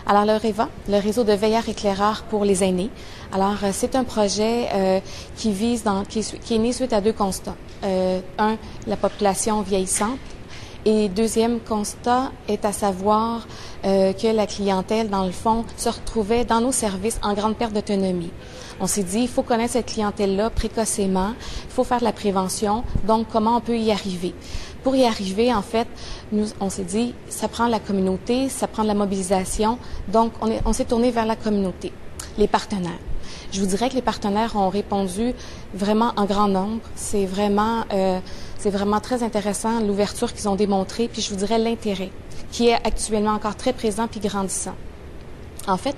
Alors, le REVA, le réseau de veilleurs éclaireurs pour les aînés. Alors, c'est un projet qui est né suite à deux constats. Un, la population vieillissante. Et deuxième constat est à savoir que la clientèle, dans le fond, se retrouvait dans nos services en grande perte d'autonomie. On s'est dit, il faut connaître cette clientèle-là précocement, il faut faire de la prévention, donc comment on peut y arriver? Pour y arriver, en fait, on s'est dit, ça prend la communauté, ça prend de la mobilisation, donc on s'est tourné vers la communauté, les partenaires. Je vous dirais que les partenaires ont répondu vraiment en grand nombre. C'est vraiment très intéressant l'ouverture qu'ils ont démontrée, puis je vous dirais l'intérêt qui est actuellement encore très présent puis grandissant. En fait,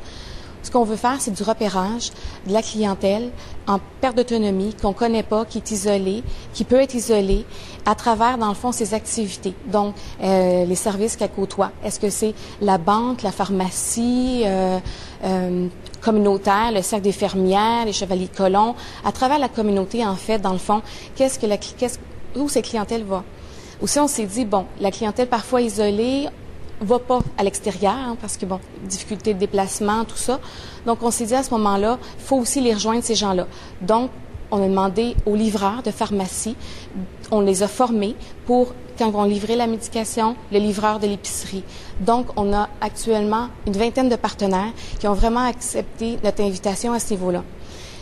ce qu'on veut faire, c'est du repérage de la clientèle en perte d'autonomie, qu'on ne connaît pas, qui est isolée, qui peut être isolée à travers, dans le fond, ses activités. Donc, les services qu'elle côtoie. Est-ce que c'est la banque, la pharmacie, communautaire, le cercle des fermières, les chevaliers de colons. À travers la communauté, en fait, dans le fond, où cette clientèle va? Aussi, on s'est dit, bon, la clientèle parfois isolée va pas à l'extérieur, hein, parce que, bon, difficulté de déplacement, tout ça. Donc, on s'est dit à ce moment-là, il faut aussi les rejoindre, ces gens-là. Donc, on a demandé aux livreurs de pharmacie, on les a formés pour, quand on livrait la médication, le livreur de l'épicerie. Donc, on a actuellement une vingtaine de partenaires qui ont vraiment accepté notre invitation à ce niveau-là.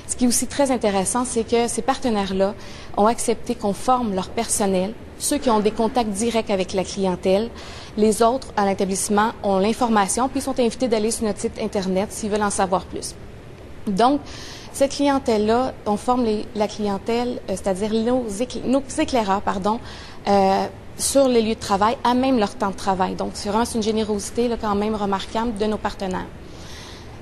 Ce qui est aussi très intéressant, c'est que ces partenaires-là ont accepté qu'on forme leur personnel, ceux qui ont des contacts directs avec la clientèle. Les autres, à l'établissement, ont l'information, puis sont invités d'aller sur notre site Internet s'ils veulent en savoir plus. Donc, cette clientèle-là, on forme la clientèle, c'est-à-dire nos éclaireurs, sur les lieux de travail, à même leur temps de travail. Donc, c'est vraiment une générosité là, quand même remarquable de nos partenaires.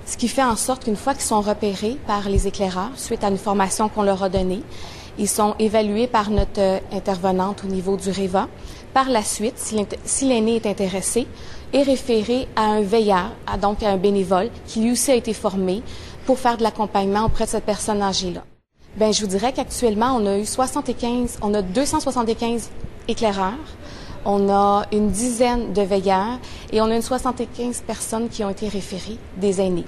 Ce qui fait en sorte qu'une fois qu'ils sont repérés par les éclaireurs, suite à une formation qu'on leur a donnée, ils sont évalués par notre intervenante au niveau du REVA. Par la suite, si l'aîné est intéressé, est référé à un veilleur, donc à un bénévole, qui lui aussi a été formé pour faire de l'accompagnement auprès de cette personne âgée-là. Bien, je vous dirais qu'actuellement, on a 275 éclaireurs, on a une dizaine de veilleurs et on a une 75 personnes qui ont été référées, des aînés.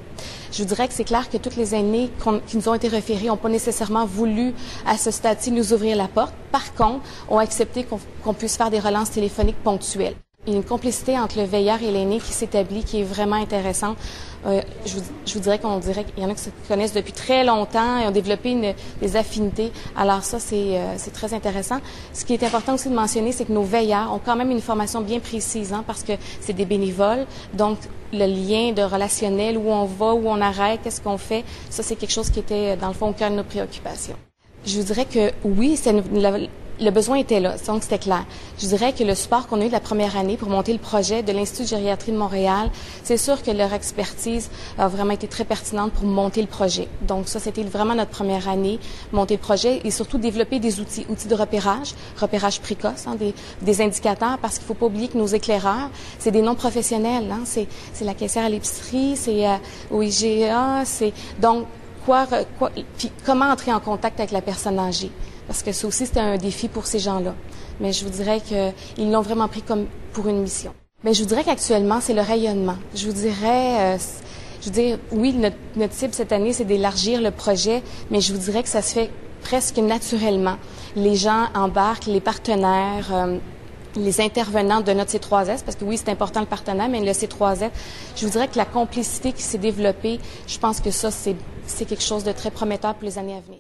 Je vous dirais que c'est clair que toutes les aînés qui nous ont été référés n'ont pas nécessairement voulu, à ce stade-ci, nous ouvrir la porte. Par contre, ont accepté qu'on puisse faire des relances téléphoniques ponctuelles. Il y a une complicité entre le veilleur et l'aîné qui s'établit, qui est vraiment intéressante. Je vous dirais qu'il y en a qui se connaissent depuis très longtemps et ont développé des affinités. Alors ça, c'est très intéressant. Ce qui est important aussi de mentionner, c'est que nos veilleurs ont quand même une formation bien précise, hein, parce que c'est des bénévoles. Donc, le lien de relationnel, où on va, où on arrête, qu'est-ce qu'on fait, ça, c'est quelque chose qui était, dans le fond, au cœur de nos préoccupations. Je vous dirais que oui, le besoin était là, donc c'était clair. Je dirais que le support qu'on a eu de la première année pour monter le projet de l'Institut de gériatrie de Montréal, c'est sûr que leur expertise a vraiment été très pertinente pour monter le projet. Donc ça, c'était vraiment notre première année, monter le projet et surtout développer des outils de repérage précoce, hein, des indicateurs, parce qu'il ne faut pas oublier que nos éclaireurs, c'est des non-professionnels, hein, c'est la caissière à l'épicerie, c'est au IGA, donc puis comment entrer en contact avec la personne âgée? Parce que ça aussi, c'était un défi pour ces gens-là. Mais je vous dirais qu'ils l'ont vraiment pris comme pour une mission. Mais je vous dirais qu'actuellement, c'est le rayonnement. Je vous dirais, oui, notre cible cette année, c'est d'élargir le projet, mais je vous dirais que ça se fait presque naturellement. Les gens embarquent, les partenaires, les intervenants de notre C3S, parce que oui, c'est important le partenaire, mais le C3S, je vous dirais que la complicité qui s'est développée, je pense que ça, c'est quelque chose de très prometteur pour les années à venir.